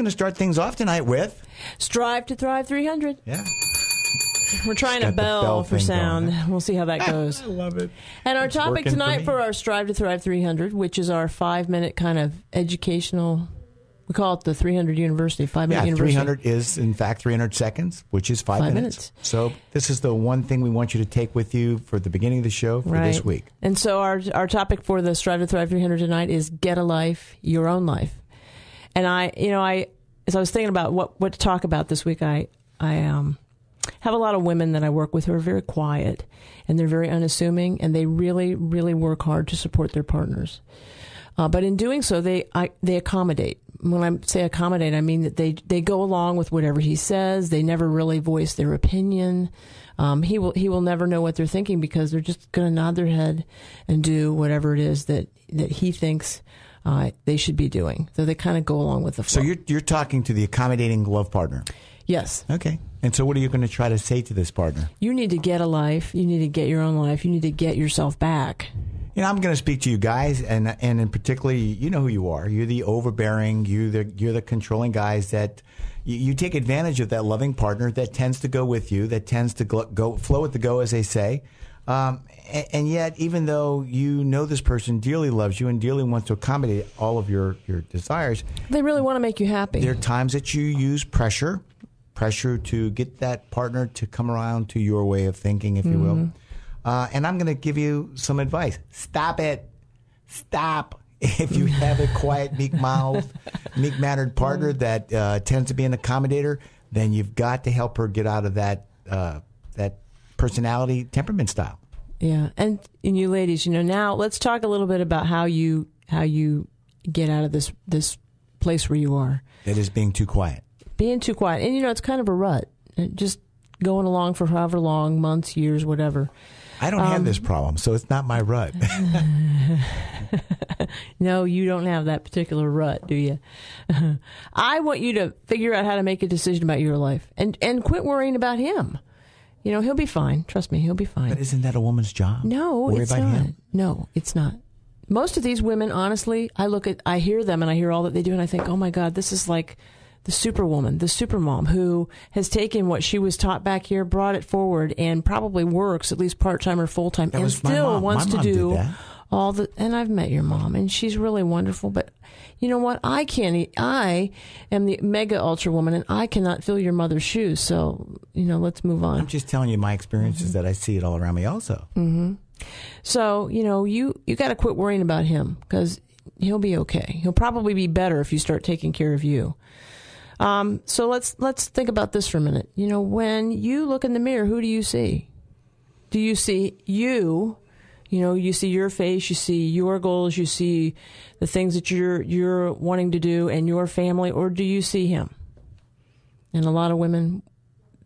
going to start things off tonight with Strive to Thrive 300. Yeah. We're trying a got the bell bell for thing sound. going. We'll see how that goes. I love it. And our It's topic working tonight me. for our Strive to Thrive 300, which is our 5-minute kind of educational, we call it the 300 University, 5-minute University. 300 is, in fact, 300 seconds, which is 5 minutes. So this is the one thing we want you to take with you for the beginning of the show for this week. And so our topic for the Strive to Thrive 300 tonight is get a life, your own life. And I as I was thinking about what to talk about this week, I have a lot of women that I work with who are very quiet and they're very unassuming and they really, really work hard to support their partners. But in doing so, they accommodate. When I say accommodate, I mean that they go along with whatever he says. They never really voice their opinion. He will never know what they're thinking because they're just going to nod their head and do whatever it is that he thinks they should be doing. So they kind of go along with the flow. So you're talking to the accommodating love partner. Yes. Okay. And so what are you going to try to say to this partner? You need to get a life. You need to get your own life. You need to get yourself back. You know, I'm going to speak to you guys, and in particular, you know who you are. You're the overbearing, you're the controlling guys that you take advantage of that loving partner that tends to go with you, that tends to go flow with the go, as they say. And yet, even though you know this person dearly loves you and dearly wants to accommodate all of your desires, they really want to make you happy. There are times that you use pressure to get that partner to come around to your way of thinking, if you will. And I'm going to give you some advice. Stop it. Stop. If you have a quiet, meek-mouthed, meek-mannered partner that tends to be an accommodator, then you've got to help her get out of that personality temperament style. Yeah. And you ladies, now let's talk a little bit about how you get out of this place where you are. That is being too quiet. Being too quiet. And, it's kind of a rut. Just going along for however long, months, years, whatever. I don't have this problem, so it's not my rut. No, you don't have that particular rut, do you? I want you to figure out how to make a decision about your life and quit worrying about him. He'll be fine. Trust me, he'll be fine. But isn't that a woman's job? No, it's not. Him? No, it's not. Most of these women, honestly, I hear them and I hear all that they do and I think, oh my God, this is like the superwoman, the supermom who has taken what she was taught back here, brought it forward, and probably works at least part-time or full-time, and still wants to do all the. And I've met your mom, and she's really wonderful. But you know what? I am the mega ultra woman, and I cannot fill your mother's shoes. So let's move on. I'm just telling you my experiences that I see it all around me, also. Mm-hmm. So you got to quit worrying about him because he'll be okay. He'll probably be better if you start taking care of you. So let's think about this for a minute. When you look in the mirror, who do you see? Do you see you? You see your face, you see your goals, you see the things that you're wanting to do and your family, or do you see him? And a lot of women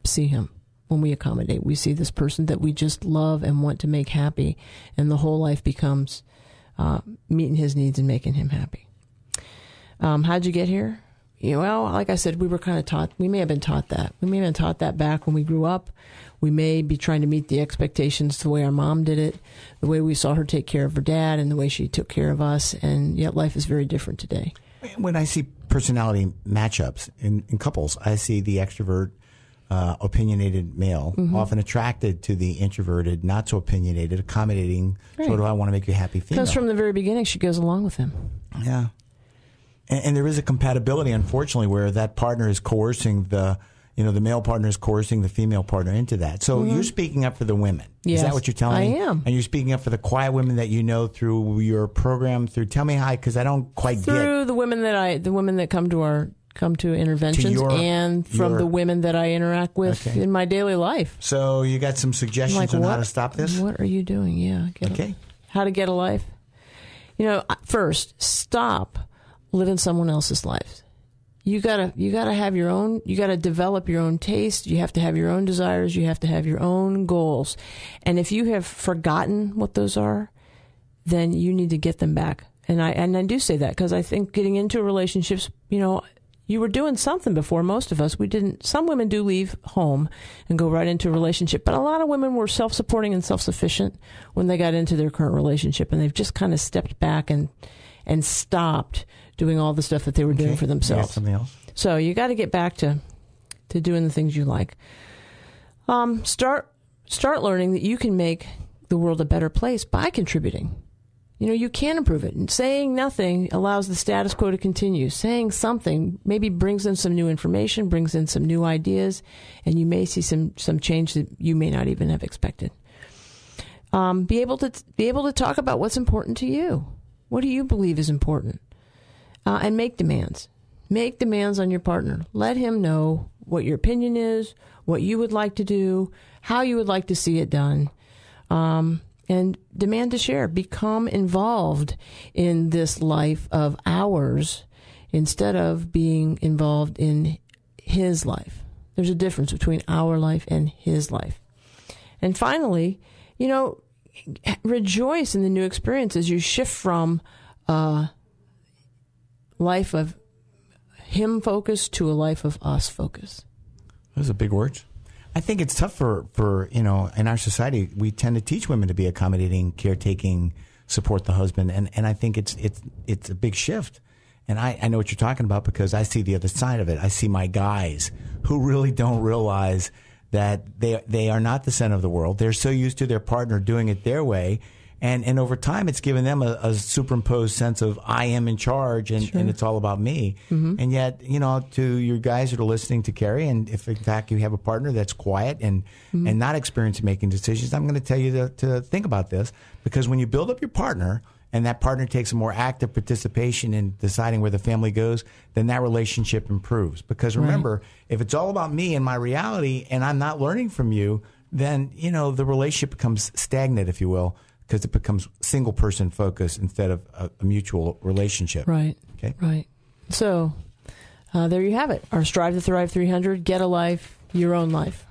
see him when we accommodate. We see this person that we just love and want to make happy, and the whole life becomes meeting his needs and making him happy. How'd you get here? Well, like I said, we were kind of taught, we may have been taught that. We may have been taught that back when we grew up. We may be trying to meet the expectations the way our mom did it, the way we saw her take care of her dad, and the way she took care of us. And yet life is very different today. When I see personality matchups in couples, I see the extrovert, opinionated male, often attracted to the introverted, not so opinionated, accommodating, sort of I want to make you happy female. Because from the very beginning, she goes along with him. Yeah. And there is a compatibility, unfortunately, where that partner is coercing the male partner is coercing the female partner into that. So you're speaking up for the women. Yes, is that what you're telling me? I am. And you're speaking up for the quiet women that you know through your program. Tell me how, because I don't quite get. Through the women that come to interventions, and from the women that I interact with in my daily life. So you got some suggestions on how to stop this? What are you doing? Yeah. How to get a life? First, stop living someone else's life. You gotta have your own. You gotta develop your own taste. You have to have your own desires. You have to have your own goals. And if you have forgotten what those are, then you need to get them back. And I do say that because I think getting into relationships, you were doing something before. Most of us, we didn't. Some women do leave home and go right into a relationship, but a lot of women were self-supporting and self-sufficient when they got into their current relationship, and they've just kind of stepped back and stopped doing all the stuff that they were doing for themselves. Something else. So you got to get back to doing the things you like. Start learning that you can make the world a better place by contributing. You know, you can improve it. And saying nothing allows the status quo to continue. Saying something maybe brings in some new information, brings in some new ideas, and you may see some change that you may not even have expected. Be able to talk about what's important to you. What do you believe is important? And make demands. Make demands on your partner. Let him know what your opinion is, what you would like to do, how you would like to see it done. And demand to share. Become involved in this life of ours instead of being involved in his life. There's a difference between our life and his life. And finally, you know, rejoice in the new experience as you shift from a life of him focus to a life of us focus. Those are big words. I think it's tough for in our society, we tend to teach women to be accommodating, caretaking, support the husband, and I think it's a big shift. And I know what you're talking about because I see the other side of it. I see my guys who really don't realize that they are not the center of the world. They're so used to their partner doing it their way. And over time, it's given them a superimposed sense of I am in charge and it's all about me. Mm-hmm. And yet, you know, to your guys that are listening to Carrie, and if in fact you have a partner that's quiet and not experienced in making decisions, I'm going to tell you to think about this, because when you build up your partner and that partner takes a more active participation in deciding where the family goes, then that relationship improves. Because remember, if it's all about me and my reality and I'm not learning from you, then, you know, the relationship becomes stagnant, if you will, because it becomes single person focused instead of a mutual relationship. Right. Okay. Right. So there you have it. Our Strive to Thrive 300. Get a life, your own life.